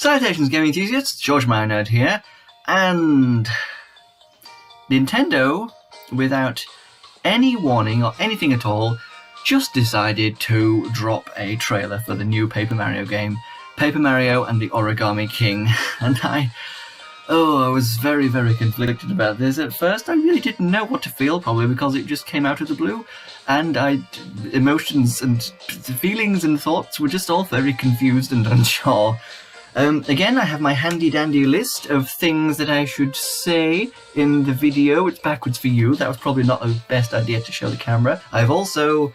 Salutations, gaming enthusiasts, George My Nerd here, and Nintendo, without any warning or anything at all, just decided to drop a trailer for the new Paper Mario game, Paper Mario and the Origami King, and I was very, very conflicted about this. At first, I really didn't know what to feel, probably because it just came out of the blue, and emotions and feelings and thoughts were just all very confused and unsure. Again, I have my handy-dandy list of things that I should say in the video. It's backwards for you. That was probably not the best idea to show the camera. I've also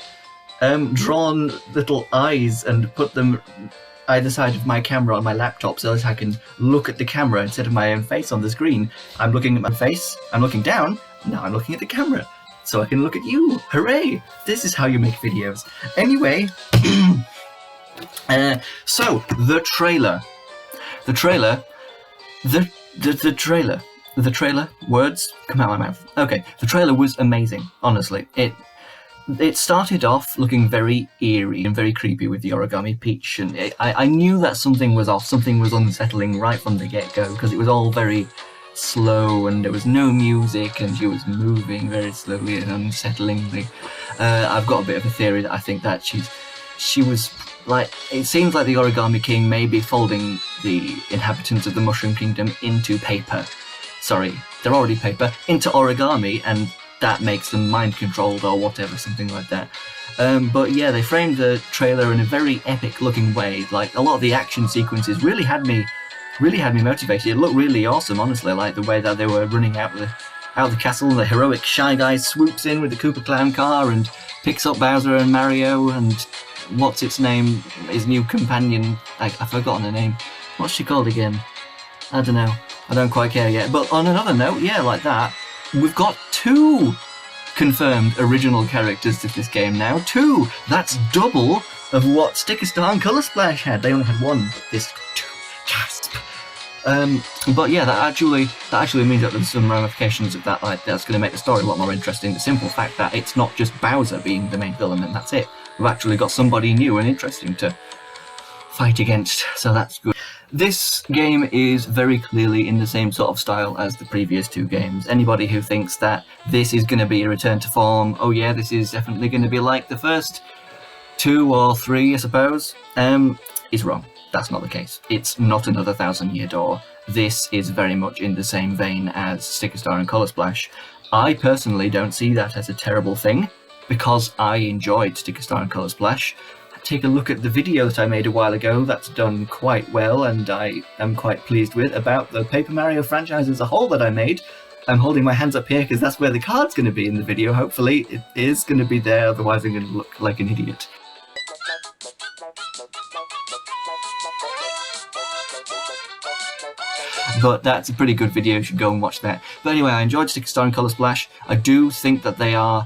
drawn little eyes and put them either side of my camera on my laptop so that I can look at the camera instead of my own face on the screen. I'm looking at my face, I'm looking down, now I'm looking at the camera, so I can look at you. Hooray! This is how you make videos. Anyway, so, the trailer. The trailer, words come out of my mouth. Okay, the trailer was amazing, honestly. It started off looking very eerie and very creepy with the Origami Peach, and I knew that something was off, something was unsettling right from the get-go, because it was all very slow, and there was no music, and she was moving very slowly and unsettlingly. I've got a bit of a theory that I think that she was... Like, it seems like the Origami King may be folding the inhabitants of the Mushroom Kingdom into paper. Sorry, they're already paper, into origami, and that makes them mind-controlled or whatever, something like that. But yeah, they framed the trailer in a very epic-looking way. Like, a lot of the action sequences really had me motivated. It looked really awesome, honestly, like the way that they were running out of the castle, and the heroic Shy Guy swoops in with the Koopa Clown car and picks up Bowser and Mario and... what's its name, his new companion, I've forgotten her name. What's she called again? I don't know. I don't quite care yet. But on another note, yeah, like that, we've got 2 confirmed original characters to this game now. 2! That's double of what Sticker Star and Colour Splash had. They only had 1, but this 2. Gasp! But yeah, that actually means that there's some ramifications of that, like, that's going to make the story a lot more interesting. The simple fact that it's not just Bowser being the main villain and that's it. We've actually got somebody new and interesting to fight against, so that's good. This game is very clearly in the same sort of style as the previous 2 games. Anybody who thinks that this is going to be a return to form, oh yeah, this is definitely going to be like the first 2 or 3, I suppose, is wrong. That's not the case. It's not another 1,000-year door. This is very much in the same vein as Sticker Star and Colour Splash. I personally don't see that as a terrible thing, because I enjoyed Sticker Star and Colour Splash. Take a look at the video that I made a while ago. That's done quite well, and I am quite pleased with, about the Paper Mario franchise as a whole that I made. I'm holding my hands up here because that's where the card's going to be in the video. Hopefully it is going to be there, otherwise I'm going to look like an idiot. But that's a pretty good video, you should go and watch that. But anyway, I enjoyed Sticker Star and Colour Splash. I do think that they are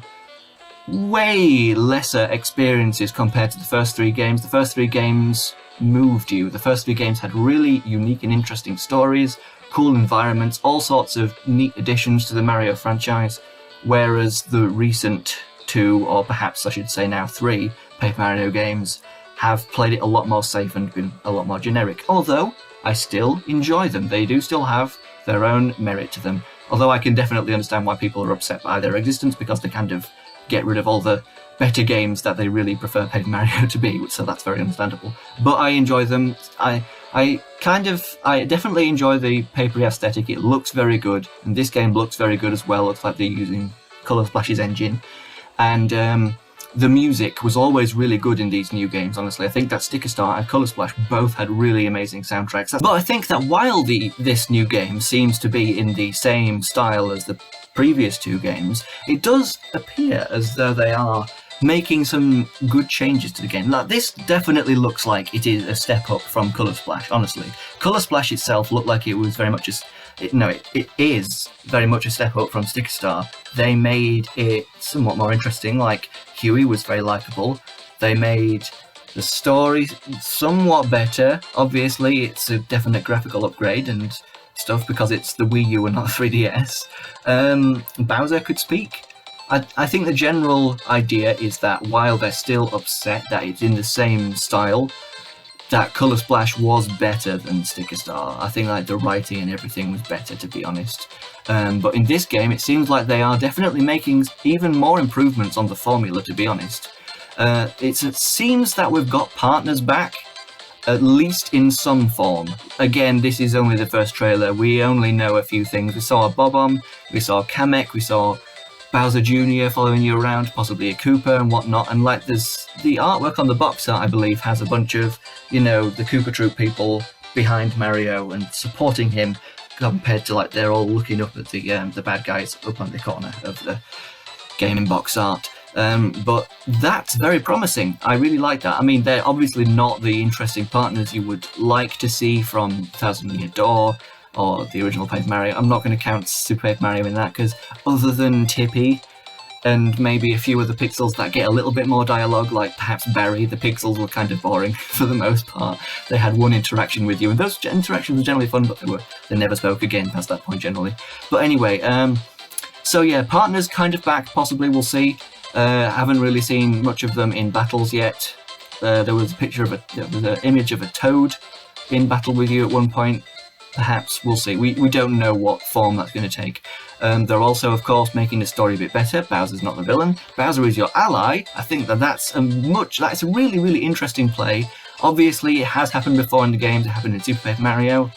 way lesser experiences compared to the first 3 games. The first 3 games moved you. The first 3 games had really unique and interesting stories, cool environments, all sorts of neat additions to the Mario franchise, whereas the recent 2, or perhaps I should say now 3, Paper Mario games have played it a lot more safe and been a lot more generic. Although, I still enjoy them. They do still have their own merit to them. Although I can definitely understand why people are upset by their existence, because they kind of get rid of all the better games that they really prefer Paper Mario to be, so that's very understandable. But I enjoy them. I definitely enjoy the papery aesthetic. It looks very good, and this game looks very good as well. Looks like they're using Colour Splash's engine, and the music was always really good in these new games, honestly. I think that Sticker Star and Colour Splash both had really amazing soundtracks. But I think that while this new game seems to be in the same style as the previous 2 games, it does appear as though they are making some good changes to the game. Like, this definitely looks like it is a step up from Colour Splash, honestly. Colour Splash itself looked like it was very much it is very much a step up from Sticker Star. They made it somewhat more interesting, like Huey was very likeable. They made the story somewhat better. Obviously, it's a definite graphical upgrade and stuff because it's the Wii U and not 3DS. Bowser could speak. I think the general idea is that while they're still upset that it's in the same style, that Colour Splash was better than Sticker Star. I think like the writing and everything was better, to be honest. But in this game, it seems like they are definitely making even more improvements on the formula, to be honest. It seems that we've got partners back, at least in some form. Again, this is only the first trailer. We only know a few things. We saw a Bob-omb, we saw Kamek, we saw Bowser Jr. following you around, possibly a Koopa and whatnot. And like there's the artwork on the box art, I believe, has a bunch of, you know, the Koopa Troop people behind Mario and supporting him, compared to like they're all looking up at the bad guys up on the corner of the gaming box art. But that's very promising. I really like that. I mean, they're obviously not the interesting partners you would like to see from Thousand Year Door or the original Paper Mario. I'm not going to count Super Paper Mario in that, because other than Tippy and maybe a few of the pixels that get a little bit more dialogue, like perhaps Barry, the pixels were kind of boring for the most part. They had one interaction with you, and those interactions were generally fun, but they never spoke again past that point generally. But anyway, so yeah, partners kind of back, possibly, we'll see. Haven't really seen much of them in battles yet. There was an image of a Toad in battle with you at one point. Perhaps, we'll see. We don't know what form that's going to take. They're also, of course, making the story a bit better. Bowser's not the villain. Bowser is your ally. I think that's a really, really interesting play. Obviously, it has happened before in the games. It happened in Super Paper Mario.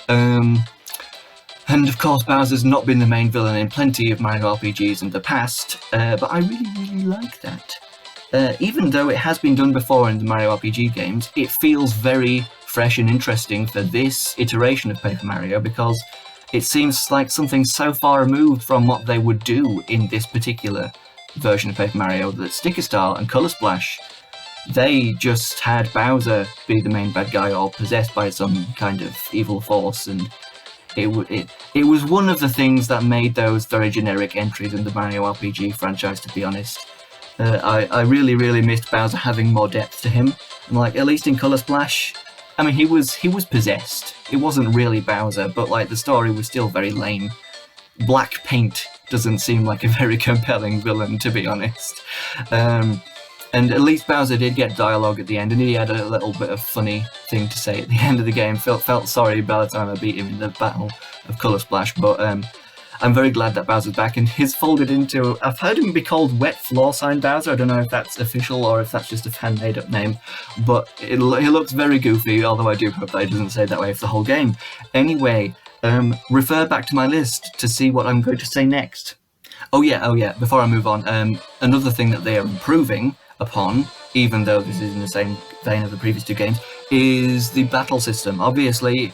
And of course, Bowser's not been the main villain in plenty of Mario RPGs in the past. But I really, really like that. Even though it has been done before in the Mario RPG games, it feels very fresh and interesting for this iteration of Paper Mario, because it seems like something so far removed from what they would do in this particular version of Paper Mario that Sticker Star and Colour Splash, they just had Bowser be the main bad guy or possessed by some kind of evil force, and it was one of the things that made those very generic entries in the Mario RPG franchise, to be honest. I really, really missed Bowser having more depth to him, and like, at least in Colour Splash, I mean, he was possessed. It wasn't really Bowser, but like the story was still very lame. Black paint doesn't seem like a very compelling villain, to be honest. And at least Bowser did get dialogue at the end, and he had a little bit of funny thing to say at the end of the game. Felt sorry by the time I beat him in the battle of Colour Splash, but I'm very glad that Bowser's back, and he's folded into, I've heard him be called Wet Floor Sign Bowser. I don't know if that's official or if that's just a fan made up name, but he looks very goofy, although I do hope that he doesn't say that way for the whole game. Anyway, refer back to my list to see what I'm going to say next. Oh yeah, before I move on, another thing that they are improving upon, even though this is in the same vein of the previous two games, is the battle system. Obviously,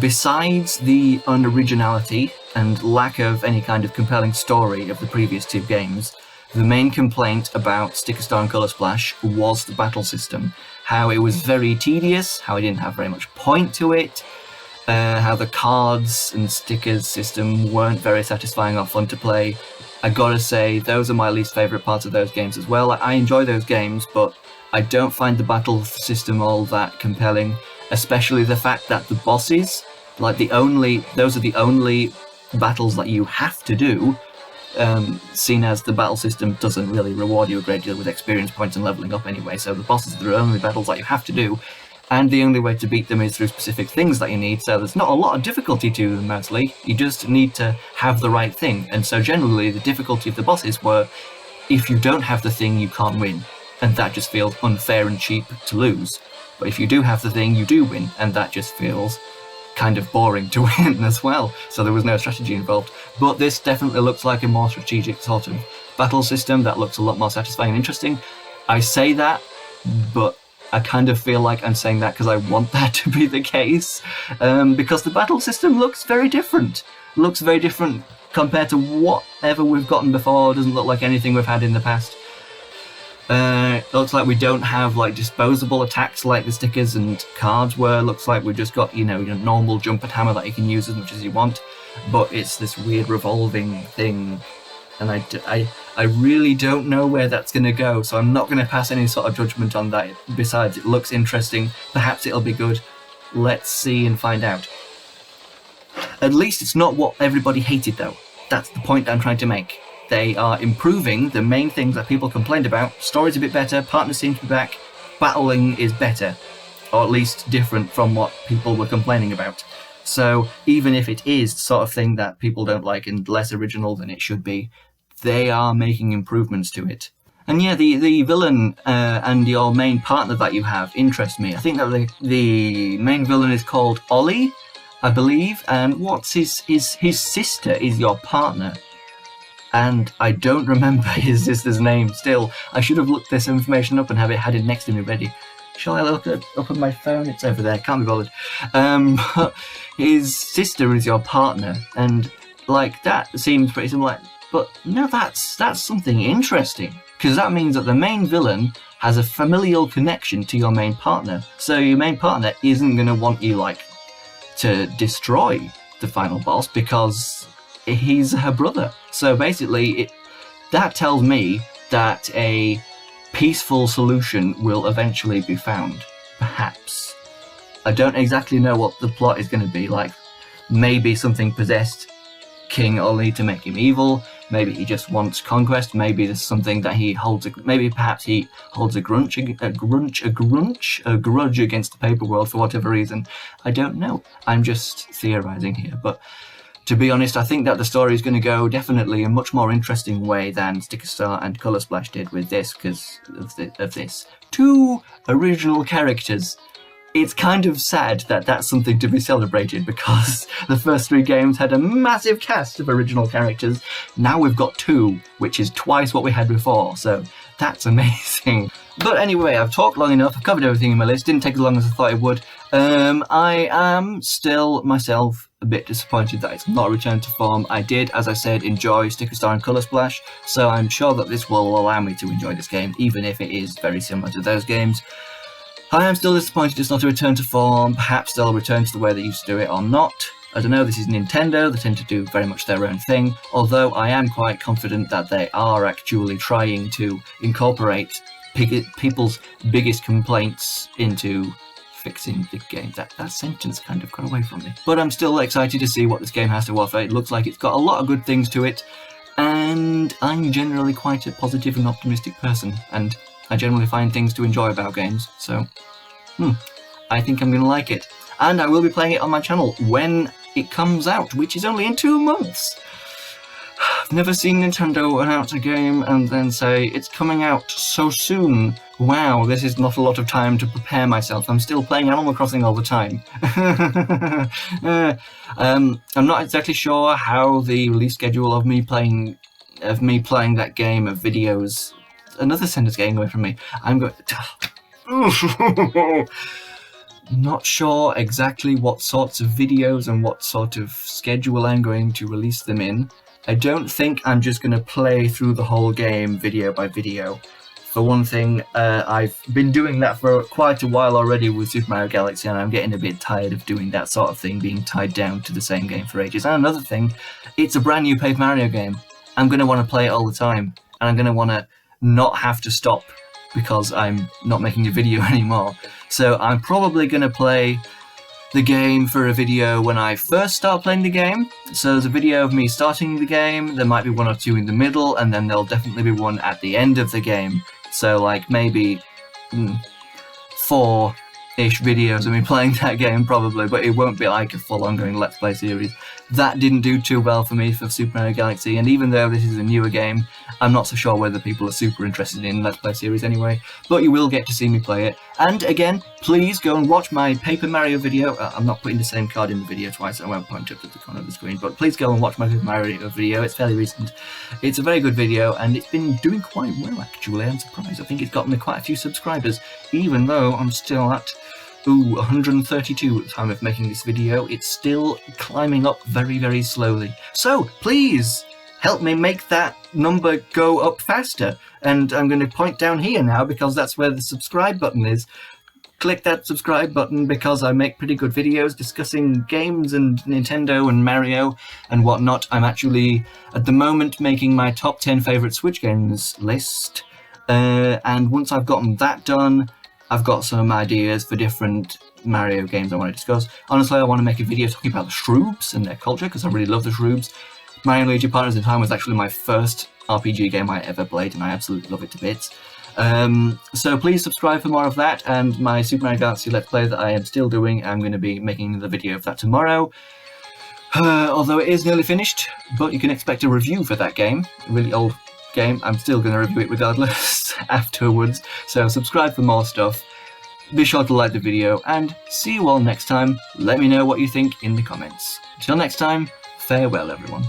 besides the unoriginality and lack of any kind of compelling story of the previous two games, the main complaint about Sticker Star and Colour Splash was the battle system. How it was very tedious, how it didn't have very much point to it, how the cards and stickers system weren't very satisfying or fun to play. I gotta say, those are my least favourite parts of those games as well. I enjoy those games, but I don't find the battle system all that compelling, especially the fact that the bosses, like those are the only battles that you have to do, seen as the battle system doesn't really reward you a great deal with experience points and leveling up anyway, so the bosses are the only battles that you have to do, and the only way to beat them is through specific things that you need, so there's not a lot of difficulty to them mostly, you just need to have the right thing, and so generally the difficulty of the bosses were, if you don't have the thing you can't win, and that just feels unfair and cheap to lose. But if you do have the thing, you do win, and that just feels kind of boring to win as well, so there was no strategy involved. But this definitely looks like a more strategic sort of battle system that looks a lot more satisfying and interesting. I say that, but I kind of feel like I'm saying that because I want that to be the case, because the battle system looks very different. Looks very different compared to whatever we've gotten before. It doesn't look like anything we've had in the past. It looks like we don't have like disposable attacks like the stickers and cards were. It looks like we've just got, your normal jump and hammer that you can use as much as you want, but it's this weird revolving thing, and I really don't know where that's going to go, so I'm not going to pass any sort of judgment on that. Besides, it looks interesting. Perhaps it'll be good. Let's see and find out. At least it's not what everybody hated, though. That's the point I'm trying to make. They are improving the main things that people complained about. Story's a bit better, partners seem to be back, battling is better. or at least different from what people were complaining about. So even if it is the sort of thing that people don't like and less original than it should be, they are making improvements to it. And yeah, the villain and your main partner that you have interest me. I think that the main villain is called Ollie, I believe, and what's his sister is your partner. And I don't remember his sister's name still. I should have looked this information up and have it had it next to me ready. Shall I look it up on my phone? It's over there, can't be bothered. His sister is your partner, and like that seems pretty similar. But no, that's something interesting, because that means that the main villain has a familial connection to your main partner. So your main partner isn't going to want you like to destroy the final boss because he's her brother. So basically, that tells me that a peaceful solution will eventually be found. Perhaps. I don't exactly know what the plot is going to be. Like, maybe something possessed King Ollie to make him evil. Maybe he just wants conquest. Maybe there's something that he holds. Maybe perhaps he holds a grudge against the paper world for whatever reason. I don't know. I'm just theorizing here, but to be honest, I think that the story is going to go definitely a much more interesting way than Sticker Star and Colour Splash did with this, because of this. 2 original characters. It's kind of sad that that's something to be celebrated, because the first 3 games had a massive cast of original characters. Now we've got 2, which is twice what we had before, so that's amazing. But anyway, I've talked long enough, I've covered everything in my list, didn't take as long as I thought it would. I am still, myself, a bit disappointed that it's not a return to form. I did, as I said, enjoy Sticker Star and Colour Splash, so I'm sure that this will allow me to enjoy this game, even if it is very similar to those games. I am still disappointed it's not a return to form. Perhaps they'll return to the way they used to do it or not. I don't know, this is Nintendo, they tend to do very much their own thing, although I am quite confident that they are actually trying to incorporate people's biggest complaints into fixing the game. That sentence kind of got away from me. But I'm still excited to see what this game has to offer. It looks like it's got a lot of good things to it, and I'm generally quite a positive and optimistic person, and I generally find things to enjoy about games, so I think I'm going to like it. And I will be playing it on my channel when it comes out, which is only in 2 months. I've never seen Nintendo announce a game and then say, it's coming out so soon. Wow, this is not a lot of time to prepare myself. I'm still playing Animal Crossing all the time. I'm not exactly sure how the release schedule of me playing that game of videos. Another sentence getting away from me. I'm going. Not sure exactly what sorts of videos and what sort of schedule I'm going to release them in. I don't think I'm just going to play through the whole game video by video. For one thing, I've been doing that for quite a while already with Super Mario Galaxy, and I'm getting a bit tired of doing that sort of thing, being tied down to the same game for ages. And another thing, it's a brand new Paper Mario game. I'm going to want to play it all the time, and I'm going to want to not have to stop because I'm not making a video anymore. So I'm probably going to play the game for a video when I first start playing the game. So there's a video of me starting the game, there might be 1 or 2 in the middle, and then there'll definitely be one at the end of the game. So like maybe 4-ish videos of me playing that game probably, but it won't be like a full ongoing Let's Play series. That didn't do too well for me for Super Mario Galaxy, and even though this is a newer game, I'm not so sure whether people are super interested in Let's Play series anyway, but you will get to see me play it. And again, please go and watch my Paper Mario video. I'm not putting the same card in the video twice, so I won't point up at the corner of the screen, but please go and watch my Paper Mario video. It's fairly recent. It's a very good video, and it's been doing quite well actually. I'm surprised. I think it's gotten me quite a few subscribers, even though I'm still at 132 at the time of making this video. It's still climbing up very, very slowly. So please help me make that number go up faster. And I'm going to point down here now because that's where the subscribe button is. Click that subscribe button because I make pretty good videos discussing games and Nintendo and Mario and whatnot. I'm actually at the moment making my top 10 favourite Switch games list. And once I've gotten that done, I've got some ideas for different Mario games I want to discuss. Honestly, I want to make a video talking about the Shroobs and their culture, because I really love the Shroobs. Mario & Luigi Partners in Time was actually my first RPG game I ever played, and I absolutely love it to bits. So please subscribe for more of that, and my Super Mario Galaxy Let's Play that I am still doing. I'm going to be making another video of that tomorrow. Although it is nearly finished, but you can expect a review for that game. A really old game. I'm still going to review it regardless afterwards. So subscribe for more stuff. Be sure to like the video, and see you all next time. Let me know what you think in the comments. Till next time, farewell everyone.